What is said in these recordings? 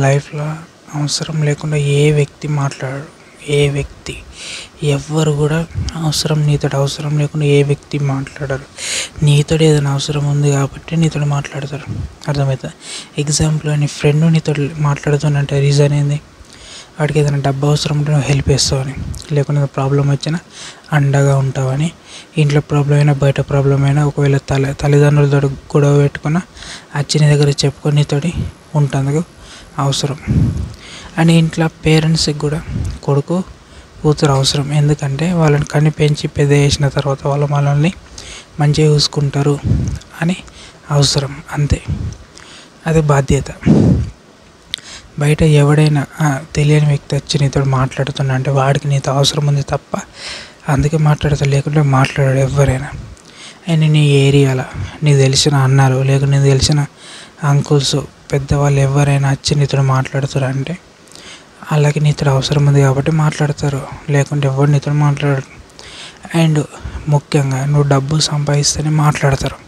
లైఫ్లో అవసరం లేకుండా ఏ వ్యక్తి మాట్లాడడు. ఏ వ్యక్తి ఎవ్వరు కూడా నీతో అవసరం లేకుండా ఏ వ్యక్తి మాట్లాడరు. నీతో ఏదైనా అవసరం ఉంది కాబట్టి నీతో మాట్లాడతారు. అర్థమవుతుంది. ఎగ్జాంపుల్ నీ ఫ్రెండ్ నీతో మాట్లాడుతున్నంటే రీజన్ ఏంది? వాడికి ఏదైనా డబ్బు అవసరం ఉంటే నువ్వు హెల్ప్ చేస్తావని, లేకుంటే ప్రాబ్లం వచ్చినా అండగా ఉంటావని. ఇంట్లో ప్రాబ్లం అయినా బయట ప్రాబ్లం అయినా ఒకవేళ తల్లిదండ్రులతో గొడవ పెట్టుకున్నా వచ్చి నీ దగ్గర చెప్పుకొని నీతోటి ఉంటందుకు అవసరం. అండ్ ఇంట్లో పేరెంట్స్కి కూడా కొడుకు కూతురు అవసరం. ఎందుకంటే వాళ్ళని కని పెంచి పెద్ద చేసిన తర్వాత వాళ్ళు మనల్ని మంచిగా చూసుకుంటారు అని అవసరం. అంతే, అది బాధ్యత. బయట ఎవడైనా తెలియని వ్యక్తి వచ్చి నీతో మాట్లాడుతున్నా అంటే వాడికి నీతో అవసరం ఉంది తప్ప అందుకే మాట్లాడతాడు, లేకుంటే మాట్లాడాడు ఎవరైనా. అండ్ నీ ఏరియాలో నీకు తెలిసిన అన్నారు లేకుంటే నీకు తెలిసిన అంకుల్స్ పెద్దవాళ్ళు ఎవరైనా వచ్చి నీతో మాట్లాడుతారు అంటే వాళ్ళకి నీతో అవసరం ఉంది కాబట్టి మాట్లాడతారు, లేకుంటే ఎవరు నీతో మాట్లాడరు. అండ్ ముఖ్యంగా నువ్వు డబ్బు సంపాదిస్తేనే మాట్లాడతారు.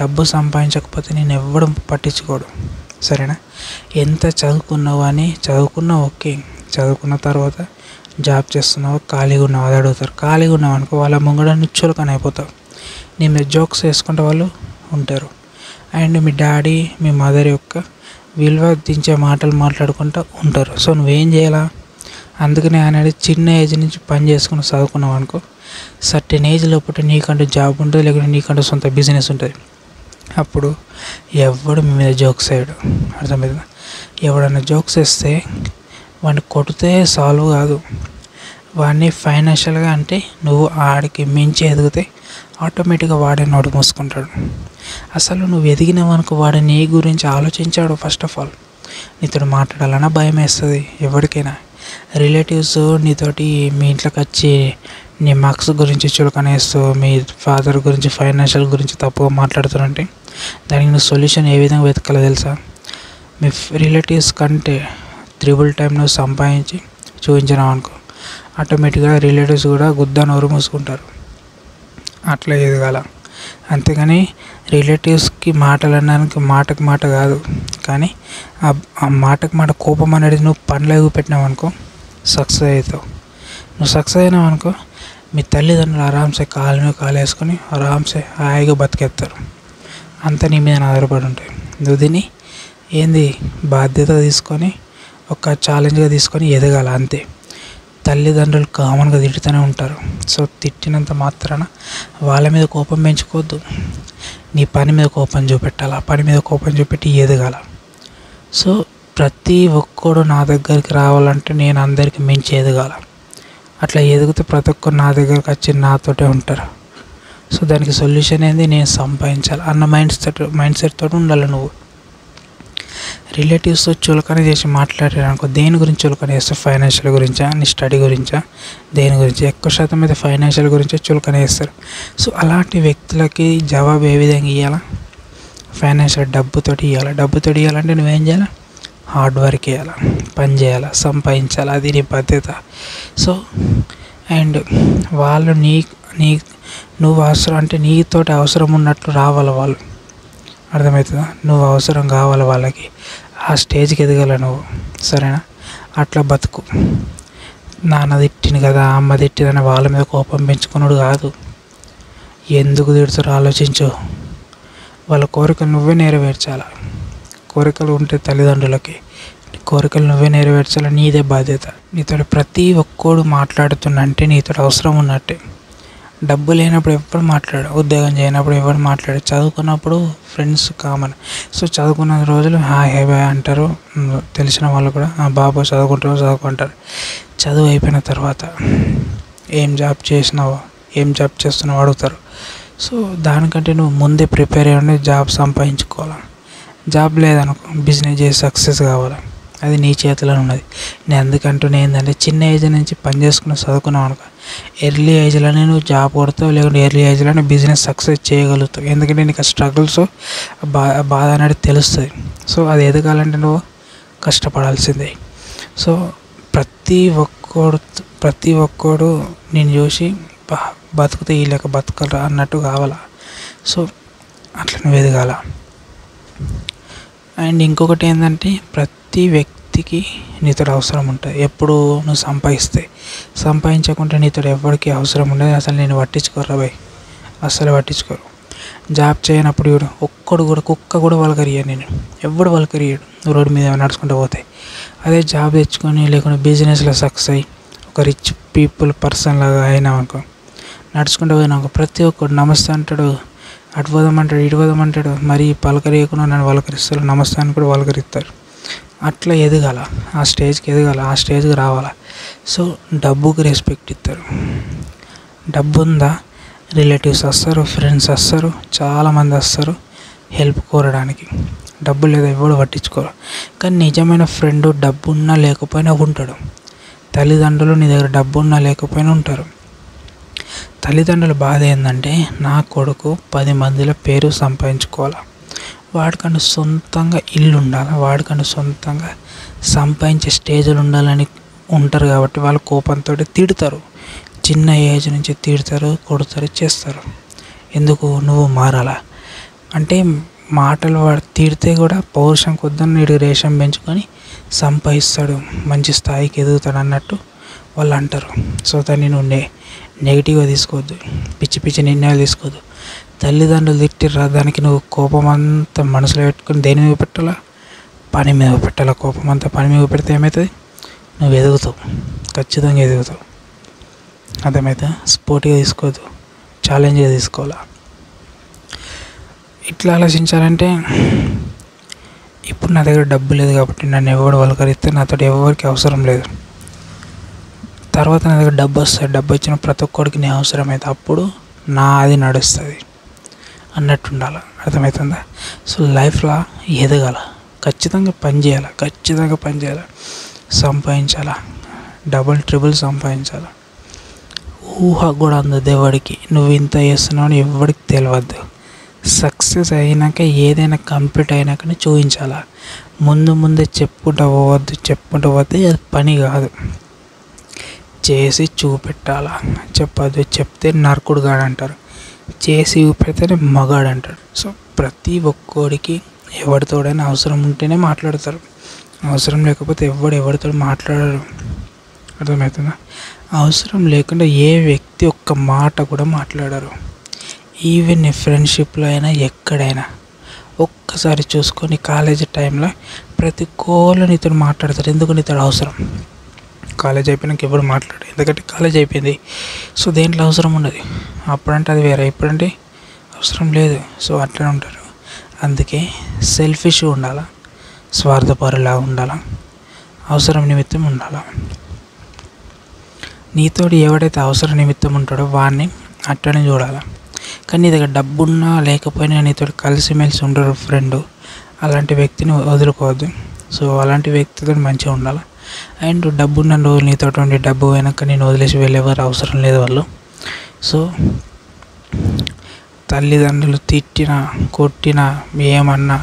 డబ్బు సంపాదించకపోతే నేను ఎవ్వడం పట్టించుకోడు. సరేనా? ఎంత చదువుకున్నావు అని చదువుకున్నావు, ఓకే. చదువుకున్న తర్వాత జాబ్ చేస్తున్నావు, ఖాళీగా ఉన్నావు అది అడుగుతారు. ఖాళీగా ఉన్నావు అనుకో వాళ్ళ ముంగడ చులకన అయిపోతావు. నీ మీద జోక్స్ వేసుకుంటే వాళ్ళు ఉంటారు. And me daddy me mother యొక్క విలువ దించే మాటలు మాట్లాడుకుంటూ ఉంటారు. సో నువ్వేం చేయాలా? అందుకనే అనేది చిన్న ఏజ్ నుంచి పని చేసుకుని చదువుకున్నావు అనుకో, సర్టెన్ ఏజ్ లోపల నీకంటూ జాబ్ ఉంటుంది, లేకుంటే నీకంటూ సొంత బిజినెస్ ఉంటుంది. అప్పుడు ఎవడు మీ మీద జోక్స్ వేయడు. అర్థమవుతుందా? ఎవడన్నా జోక్స్ వేస్తే వాడిని కొడితే సాల్వ్ కాదు. వాడిని ఫైనాన్షియల్గా అంటే నువ్వు ఆడికి మించి ఎదిగితే ఆటోమేటిక్గా వాడే నోటు మూసుకుంటాడు. అసలు నువ్వు ఎదిగినావనుకో వాడు నీ గురించి ఆలోచించాడు. ఫస్ట్ ఆఫ్ ఆల్ నీతో మాట్లాడాలన్నా భయం వేస్తుంది ఎవరికైనా. రిలేటివ్స్ నీతోటి మీ ఇంట్లోకి వచ్చి నీ మార్క్స్ గురించి చులకనేస్తూ మీ ఫాదర్ గురించి ఫైనాన్షియల్ గురించి తప్పుగా మాట్లాడుతారంటే దానికి నువ్వు సొల్యూషన్ ఏ విధంగా వెతకాలో తెలుసా? మీ రిలేటివ్స్ కంటే త్రిబుల్ టైం నువ్వు సంపాదించి చూపించినావు అనుకో, ఆటోమేటిక్గా రిలేటివ్స్ కూడా గుద్ద నోరు మూసుకుంటారు. అట్లా ఎదగాల. అంతేగాని రిలేటివ్స్కి మాటలు అనడానికి మాటకు మాట కాదు, కానీ ఆ మాటకు మాట కోపం అనేది నువ్వు పనులు పెట్టినావు అనుకో సక్సెస్ అవుతావు. నువ్వు సక్సెస్ అయినావు అనుకో మీ తల్లిదండ్రులు ఆరామ్సే కాలు మీద కాలు వేసుకొని ఆరామ్సే హాయిగా బతికేస్తారు. అంతా నీ మీద ఆధారపడి ఉంటాయి. నువ్వు దీన్ని ఏంది బాధ్యత తీసుకొని ఒక ఛాలెంజ్గా తీసుకొని ఎదగాల అంతే. తల్లిదండ్రులు కామన్గా తిడుతూనే ఉంటారు. సో తిట్టినంత మాత్రాన వాళ్ళ మీద కోపం పెంచుకోవద్దు. నీ పని మీద కోపం చూపెట్టాలి, ఆ పని మీద కోపం చూపెట్టి ఎదగాల. సో ప్రతి ఒక్కడు నా దగ్గరికి రావాలంటే నేను అందరికి మించి ఎదగాల. అట్లా ఎదిగితే ప్రతి ఒక్కరు నా దగ్గరికి వచ్చి నాతోటే ఉంటారు. సో దానికి సొల్యూషన్ ఏంది? నేను సంపాదించాలి అన్న మైండ్ సెట్ తోటి ఉండాలి. నువ్వు రిలేటివ్స్తో చులకన చేసి మాట్లాడారు అనుకో, దేని గురించి చులకన చేస్తావు? ఫైనాన్షియల్ గురించా, నీ స్టడీ గురించా, దేని గురించి? ఎక్కువ శాతం అయితే ఫైనాన్షియల్ గురించే చులకన చేస్తారు. సో అలాంటి వ్యక్తులకి జవాబు ఏ విధంగా ఇవ్వాలా? ఫైనాన్షియల్ డబ్బుతోటి ఇవ్వాలి. డబ్బుతోటి ఇవ్వాలంటే నువ్వేం చేయాలి? హార్డ్ వర్క్ చేయాలి, పని చేయాలి, సంపాదించాలి. అది నీ బాధ్యత. సో అండ్ వాళ్ళు నువ్వు అవసరం అంటే నీతోటి అవసరం ఉన్నట్లు రావాలి వాళ్ళు. అర్థమవుతుందా? నువ్వు అవసరం కావాలి వాళ్ళకి, ఆ స్టేజ్కి ఎదగాల నువ్వు. సరేనా? అట్లా బతుకు. నాన్న తిట్టింది కదా, అమ్మ తిట్టిందని వాళ్ళ మీద కోపం పెంచుకున్నాడు కాదు. ఎందుకు తిడుతారో ఆలోచించు. వాళ్ళ కోరికలు నువ్వే నెరవేర్చాలి. కోరికలు ఉంటే తల్లిదండ్రులకి, కోరికలు నువ్వే నెరవేర్చాలి. నీదే బాధ్యత. నీతో ప్రతి ఒక్కడు మాట్లాడుతున్నంటే నీతో అవసరం ఉన్నట్టే. డబ్బు లేనప్పుడు ఎప్పుడు మాట్లాడు, ఉద్యోగం చేయనప్పుడు ఎవరు మాట్లాడు, చదువుకున్నప్పుడు ఫ్రెండ్స్ కామన్. సో చదువుకున్న రోజులు హాయ్ హే బాయ్ అంటారు. తెలిసిన వాళ్ళు కూడా బాబు చదువుకుంటారు. చదువు అయిపోయిన తర్వాత ఏం జాబ్ చేసినావో, ఏం జాబ్ చేస్తున్నావు అడుగుతారు. సో దానికంటే నువ్వు ముందే ప్రిపేర్ అయ్యి ఉండి జాబ్ సంపాదించుకోవాలి. జాబ్ లేదనుకో బిజినెస్ చేసి సక్సెస్ కావాలి. అది నీ చేతిలో ఉన్నది. నేను అందుకంటూనే ఏంటంటే చిన్న ఏజ్ నుంచి పని చేసుకుని చదువుకున్నావు అనుకో, ఎర్లీ ఏజ్లోనే నువ్వు జాబ్ కొడతావు, లేకుంటే ఎర్లీ ఏజ్లోనే బిజినెస్ సక్సెస్ చేయగలుగుతావు. ఎందుకంటే నీకు ఆ స్ట్రగుల్స్ బాధ అనేది తెలుస్తుంది. సో అది ఎదగాలంటే నువ్వు కష్టపడాల్సిందే. సో ప్రతి ఒక్కడు నేను చూసి బతుకుతే ఈ లెక్క బతకరా అన్నట్టు కావాలా. సో అట్లా నువ్వు ఎదగాల. అండ్ ఇంకొకటి ఏంటంటే ప్రతి వ్యక్తికి నీతో అవసరం ఉంటుంది. ఎప్పుడు నువ్వు సంపాదించకుంటే నీతో ఎవరికి అవసరం ఉండదు. అసలు నేను పట్టించుకోరా భయ్, అస్సలు పట్టించుకోరు. జాబ్ చేయనప్పుడు కూడా ఒక్కడు కూడా కుక్క కూడా పలకరియ్యడు, నేను ఎవడు పలకరియ్యడు రోడ్డు మీద నడుచుకుంటూ పోతే. అదే జాబ్ తెచ్చుకొని లేకుంటే బిజినెస్లో సక్సెస్ అయ్యి ఒక రిచ్ పర్సన్ లాగా అయినావు అనుకో, నడుచుకుంటూ పోయినావు ప్రతి ఒక్కడు నమస్తే అంటాడు, అటు పోదామంటాడు ఇటు పోదామంటాడు. మరి పలకరియకుండా నన్ను పలకరిస్తారు, నమస్తే అని కూడా పలకరిస్తారు. అట్లా ఎదగాల, ఆ స్టేజ్కి ఎదగాల, ఆ స్టేజ్కి రావాలా. సో డబ్బుకి రెస్పెక్ట్ ఇస్తారు. డబ్బు ఉందా, రిలేటివ్స్ వస్తారు, ఫ్రెండ్స్ వస్తారు, చాలామంది వస్తారు హెల్ప్ కోరడానికి. డబ్బు లేదా ఎవడు పట్టించుకోరు. కానీ నిజమైన ఫ్రెండ్ డబ్బు ఉన్నా లేకపోయినా ఉంటాడు. తల్లిదండ్రులు నీ దగ్గర డబ్బు ఉన్నా లేకపోయినా ఉంటారు. తల్లిదండ్రుల బాధ ఏంటంటే నా కొడుకు 10 మందిలో పేరు సంపాదించుకోవాలి, వాడికంటూ సొంతంగా ఇల్లు ఉండాలి, వాడికంటూ సొంతంగా సంపాదించే స్టేజ్లు ఉండాలని ఉంటారు. కాబట్టి వాళ్ళు కోపంతో తిడతారు. చిన్న ఏజ్ నుంచి తిడతారు, కొడతారు, చేస్తారు. ఎందుకు? నువ్వు మారాలా అంటే మాటలు వాడు తిడితే కూడా పౌరుషం కొద్దని నీడు రేషం పెంచుకొని సంపాదిస్తాడు, మంచి స్థాయికి ఎదుగుతాడు అన్నట్టు వాళ్ళు అంటారు. సో దాన్ని నువ్వు నెగిటివ్గా తీసుకోవద్దు, పిచ్చి పిచ్చి నిర్ణయాలు తీసుకోవద్దు. తల్లిదండ్రులు తిట్టిర్రా, దానికి నువ్వు కోపం అంతా మనసులో పెట్టుకుని దేని మీద పెట్టాలా? పని మీద పెట్టాలా. కోపం అంతా పని మీద పెడితే ఏమవుతుంది? నువ్వు ఎదుగుతావు, ఖచ్చితంగా ఎదుగుతావు. అర్థమైతే స్పోర్ట్గా తీసుకోవద్దు, ఛాలెంజ్గా తీసుకోవాలా. ఇట్లా ఆలోచించాలంటే ఇప్పుడు నా దగ్గర డబ్బు లేదు కాబట్టి నన్ను ఎవడు పలకరిస్తే నాతో ఎవరికి అవసరం లేదు. తర్వాత నా దగ్గర డబ్బు వస్తుంది, డబ్బు వచ్చిన ప్రతి ఒక్కడికి నీ అవసరమైతే అప్పుడు నాది నడుస్తుంది అన్నట్టు ఉండాలి. అర్థమవుతుందా? సో లైఫ్లో ఎదగాల, ఖచ్చితంగా పని చేయాలి, సంపాదించాలా, డబుల్ ట్రిపుల్ సంపాదించాలి. ఊహ కూడా అందదు ఎవడికి, నువ్వు ఇంత చేస్తున్నావు అని ఎవరికి తెలియవద్దు. సక్సెస్ అయినాక ఏదైనా కంప్లీట్ అయినాకనే చూపించాలా. ముందే చెప్పుకుంటూ పోతే అది పని కాదు, చేసి చూపెట్టాలా. చెప్పద్దు, చెప్తే నరకుడు గాడు అంటారు, చేసి చూపెడితేనే మగాడు అంటారు. సో ప్రతి ఒక్కడికి ఎవరితోడైనా అవసరం ఉంటేనే మాట్లాడతారు, అవసరం లేకపోతే ఎవరితో మాట్లాడరు. అర్థమవుతుందా? అవసరం లేకుండా ఏ వ్యక్తి ఒక్క మాట కూడా మాట్లాడరు. ఈవెన్ నీ ఫ్రెండ్షిప్లో అయినా ఎక్కడైనా ఒక్కసారి చూసుకొని కాలేజీ టైంలో ప్రతి కోళ్ళు నీతో మాట్లాడతారు. ఎందుకు? నీతో అవసరం. కాలేజ్ అయిపోయినాక ఎవరు మాట్లాడు, ఎందుకంటే కాలేజ్ అయిపోయింది. సో దేంట్లో అవసరం ఉండదు. అప్పుడంటే అది వేరే, ఇప్పుడంటే అవసరం లేదు. సో అట్లనే ఉంటారు. అందుకే సెల్ఫిష్ ఉండాలా, స్వార్థపరులా ఉండాలా, అవసరం నిమిత్తం ఉండాలా. నీతోటి ఎవడైతే అవసర నిమిత్తం ఉంటాడో వాడిని అట్లనే చూడాలి. కానీ నీ దగ్గర డబ్బున్నా లేకపోయినా నీతో కలిసిమెలిసి ఉండరు ఫ్రెండ్, అలాంటి వ్యక్తిని వదులుకోవద్దు. సో అలాంటి వ్యక్తితో మంచిగా ఉండాలి. అండ్ డబ్బున్న రోజులు నీతో ఉండి డబ్బు పోయినాక నేను వదిలేసి వెళ్ళేవారు అవసరం లేదు వాళ్ళు. సో తల్లిదండ్రులు తిట్టినా కొట్టినా ఏమన్నా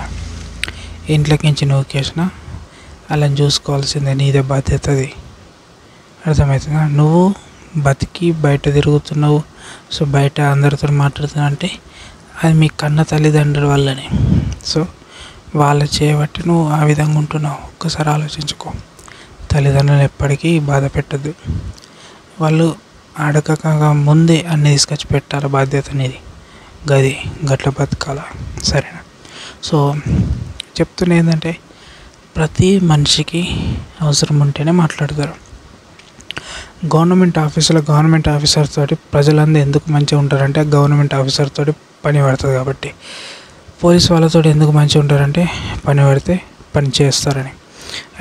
ఇంట్లోకించి నూకేసినా అలా చూసుకోవాల్సిందే, నీదే బాధ్యత అది. అర్థమవుతుందా? నువ్వు బతికి బయట తిరుగుతున్నావు, సో బయట అందరితో మాట్లాడుతున్నా అంటే అది మీ కన్న తల్లిదండ్రుల వల్లనే. సో వాళ్ళ చేయబట్టి నువ్వు ఆ విధంగా ఉంటున్నావు. ఒక్కసారి ఆలోచించుకో. తల్లిదండ్రులు ఎప్పటికీ బాధ పెట్టద్దు. వాళ్ళు అడగక ముందే అన్నీ తీసుకొచ్చి పెట్టాలి, బాధ్యత అనేది గది, గట్ల బతకాల. సరేనా? సో చెప్తున్నా ఏంటంటే ప్రతి మనిషికి అవసరం ఉంటేనే మాట్లాడతారు. గవర్నమెంట్ ఆఫీసర్ తోటి ప్రజలందరూ ఎందుకు మంచిగా ఉంటారంటే గవర్నమెంట్ ఆఫీసర్ తోటి పని పడుతుంది కాబట్టి. పోలీస్ వాళ్ళతో ఎందుకు మంచిగా ఉంటారంటే పని పడితే పని చేస్తారని.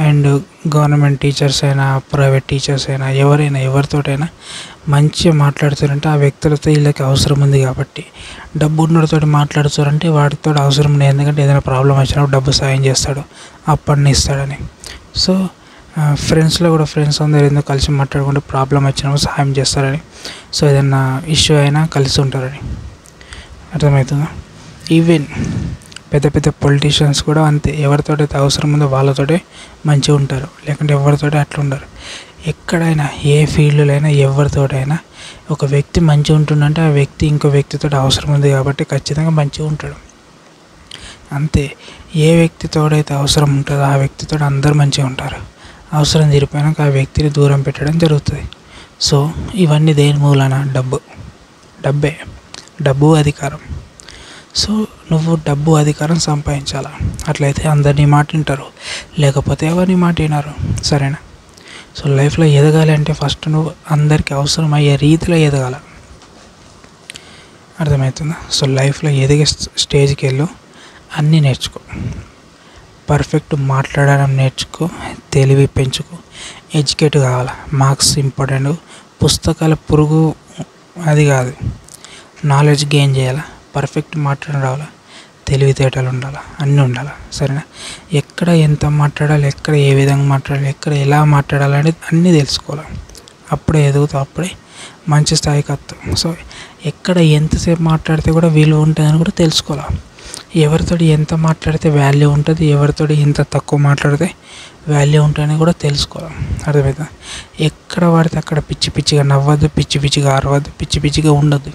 అండ్ గవర్నమెంట్ టీచర్స్ అయినా ప్రైవేట్ టీచర్స్ అయినా ఎవరితోటైనా మంచిగా మాట్లాడుతారంటే ఆ వ్యక్తులతో వీళ్ళకి అవసరం ఉంది కాబట్టి. డబ్బు ఉన్నతో మాట్లాడుతారంటే వాటితో అవసరం ఉంది, ఎందుకంటే ఏదైనా ప్రాబ్లం వచ్చినప్పుడు డబ్బు సాయం చేస్తాడు, ఆ పని ఇస్తాడని. సో ఫ్రెండ్స్లో కూడా ఫ్రెండ్స్ అందరూ ఎందుకు కలిసి మాట్లాడుకుంటే ప్రాబ్లం వచ్చినప్పుడు సహాయం చేస్తారని. సో ఏదైనా ఇష్యూ అయినా కలిసి ఉంటారని. అర్థమవుతుందా? ఈవెన్ పెద్ద పొలిటీషియన్స్ కూడా అంతే, ఎవరితోటైతే అవసరం ఉందో వాళ్ళతోటే మంచిగా ఉంటారు, లేకుంటే ఎవరితోటి అట్లా ఉండరు. ఎక్కడైనా ఏ ఫీల్డ్లో అయినా ఎవరితోటైనా ఒక వ్యక్తి మంచిగా ఉంటుందంటే ఆ వ్యక్తి ఇంకో వ్యక్తితో అవసరం ఉంది కాబట్టి ఖచ్చితంగా మంచిగా ఉంటాడు అంతే. ఏ వ్యక్తితోడైతే అవసరం ఉంటుందో ఆ వ్యక్తితో అందరూ మంచిగా ఉంటారు. అవసరం తీరిపోయాక ఆ వ్యక్తిని దూరం పెట్టడం జరుగుతుంది. సో ఇవన్నీ దేని మూలన? డబ్బు అధికారం. సో నువ్వు డబ్బు అధికారం సంపాదించాలా. అట్లయితే అందరినీ మాట వింటారు, లేకపోతే ఎవరిని మాట వినరు. సరేనా? సో లైఫ్లో ఎదగాలి అంటే ఫస్ట్ నువ్వు అందరికీ అవసరం అయ్యే రీతిలో ఎదగాల. అర్థమవుతుందా? సో లైఫ్లో ఎదిగే స్టేజ్కి వెళ్ళు, అన్నీ నేర్చుకో. పర్ఫెక్ట్ మాట్లాడడం నేర్చుకో, తెలివి పెంచుకో, ఎడ్యుకేట్ కావాలా. మార్క్స్ ఇంపార్టెంట్, పుస్తకాల పురుగు అది కాదు. నాలెడ్జ్ గెయిన్ చేయాలా, పర్ఫెక్ట్ మాట్లాడడం రావాలా, తెలివితేటలు ఉండాలా, అన్నీ ఉండాలా. సరేనా? ఎక్కడ ఎంత మాట్లాడాలి, ఎక్కడ ఏ విధంగా మాట్లాడాలి, ఎక్కడ ఎలా మాట్లాడాలి అనేది అన్నీ తెలుసుకోవాలి. అప్పుడే ఎదుగుతావు, అప్పుడే మంచి స్థాయికి వస్తావు. సో ఎక్కడ ఎంతసేపు మాట్లాడితే కూడా విలువ ఉంటుందని కూడా తెలుసుకోవాలి. ఎవరితో ఎంత మాట్లాడితే వాల్యూ ఉంటుంది, ఎవరితో ఎంత తక్కువ మాట్లాడితే వాల్యూ ఉంటుందని కూడా తెలుసుకోవాలి. అర్థమవుతుందా? ఎక్కడ పడితే అక్కడ పిచ్చి పిచ్చిగా నవ్వద్దు, పిచ్చి పిచ్చిగా అరవద్దు, పిచ్చి పిచ్చిగా ఉండద్దు.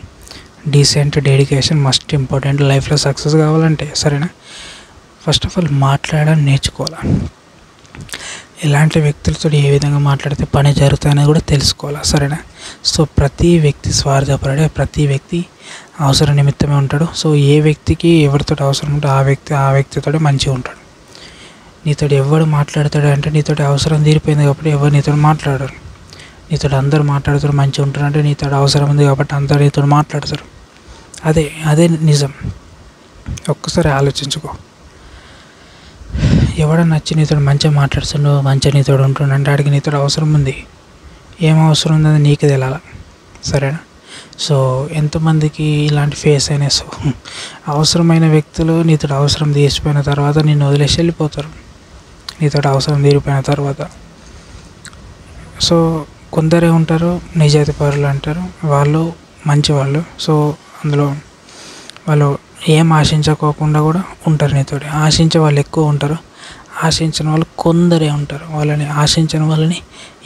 డీసెంట్, డెడికేషన్ మస్ట్ ఇంపార్టెంట్ లైఫ్లో సక్సెస్ కావాలంటే. సరేనా? ఫస్ట్ ఆఫ్ ఆల్ మాట్లాడడం నేర్చుకోవాలి. ఎలాంటి వ్యక్తులతో ఏ విధంగా మాట్లాడితే పని జరుగుతుందని కూడా తెలుసుకోవాలి. సరేనా? సో ప్రతి వ్యక్తి స్వార్థపరుడే, ప్రతి వ్యక్తి అవసర నిమిత్తమే ఉంటాడు. సో ఏ వ్యక్తికి ఎవరితో అవసరం ఉంటే ఆ వ్యక్తితో మంచిగా ఉంటాడు. నీతో ఎవడు మాట్లాడతాడు అంటే నీతో అవసరం తీరిపోయింది కాబట్టి ఎవరు నీతో మాట్లాడరు. నీతో అందరూ మాట్లాడుతారు, మంచిగా ఉంటారు అంటే నీతో అవసరం ఉంది కాబట్టి అందరూ నీతో మాట్లాడతారు. అదే నిజం. ఒక్కసారి ఆలోచించుకో. ఎవడన్నా వచ్చి నీతో మంచిగా మాట్లాడుతుండో, మంచిగా నీతో ఉంటుండ అంటే ఆడికి నీతో అవసరం ఉంది. ఏం అవసరం ఉందని నీకు తెలియాలి. సరేనా? సో ఎంతమందికి ఇలాంటి ఫేస్ అయినా. సో అవసరమైన వ్యక్తులు నీతో అవసరం తీసిపోయిన తర్వాత నిన్ను వదిలేసి వెళ్ళిపోతారు, నీతో అవసరం తీరిపోయిన తర్వాత. సో కొందరే ఉంటారు నిజాయితీ పరులు అంటారు, వాళ్ళు మంచివాళ్ళు. సో అందులో వాళ్ళు ఏం ఆశించుకోకుండా కూడా ఉంటారు నీతోటి. ఆశించే వాళ్ళు ఎక్కువ ఉంటారు, ఆశించిన వాళ్ళు కొందరే ఉంటారు. వాళ్ళని ఆశించిన వాళ్ళని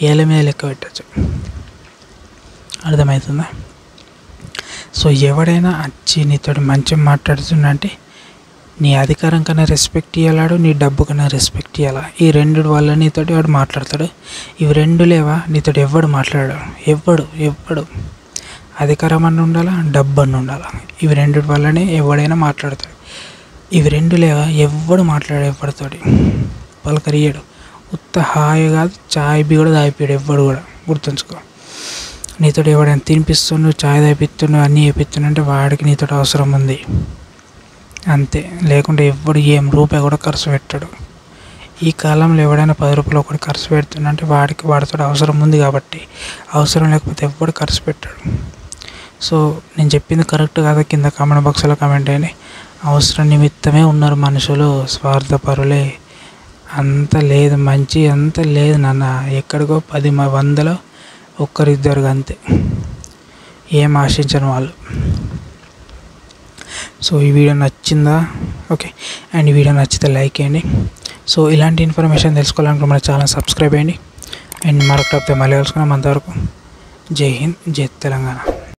ఏళ్ళ మీద లెక్క పెట్టచ్చు. అర్థమవుతుందా? సో ఎవడైనా వచ్చి నీతో మంచిగా మాట్లాడుతుందంటే నీ అధికారం కన్నా రెస్పెక్ట్ ఇవ్వలాడు, నీ డబ్బు కన్నా రెస్పెక్ట్ ఇవ్వాలా. ఈ రెండు వల్ల నీతోటి వాడు మాట్లాడతాడు. ఇవి రెండు లేవా నీతో ఎవడు మాట్లాడాడు? ఎవ్వడు అధికారం అన్న ఉండాలా, డబ్బు అన్న ఉండాలా. ఇవి రెండు వల్లనే ఎవడైనా మాట్లాడతాడు. ఇవి రెండు లేవా ఎవ్వడు మాట్లాడే, ఎవరితోటి పలకరియడు. ఉత్త హాయి కాదు, చాయ్ బి కూడా తాగిపోయాడు ఎవ్వడు కూడా. గుర్తుంచుకో. నీతో ఎవడైనా తినిపిస్తుండు, చాయ్ తాగిపిస్తుండు, అన్నీ చేపిస్తుండు అంటే వాడికి నీతో అవసరం ఉంది అంతే. లేకుంటే ఎవ్వడు ఏం రూపాయి కూడా ఖర్చు పెట్టాడు. ఈ కాలంలో ఎవడైనా 10 రూపాయలు ఒకటి ఖర్చు పెడుతుందంటే వాడితో అవసరం ఉంది కాబట్టి. అవసరం లేకపోతే ఎవ్వడు ఖర్చు పెట్టాడు. సో నేను చెప్పింది కరెక్ట్ కాదా కింద కామెంట్ బాక్స్లో కామెంట్ అయ్యండి. అవసరం నిమిత్తమే ఉన్నారు మనుషులు, స్వార్థపరులే. అంత లేదు మంచి, అంత లేదు నాన్న. ఎక్కడికో 10 100లో ఒక్కరిద్దరు అంతే, ఏం ఆశించని వాళ్ళు. సో ఈ వీడియో నచ్చిందా? ఓకే. అండ్ ఈ వీడియో నచ్చితే లైక్ చేయండి. సో ఇలాంటి ఇన్ఫర్మేషన్ తెలుసుకోవాలనుకుంటే మన ఛానల్ సబ్స్క్రైబ్ చేయండి. అండ్ మరొక టాపిక్తో మళ్ళీ కలుసుకున్నాం. అంతవరకు జై హింద్, జై తెలంగాణ.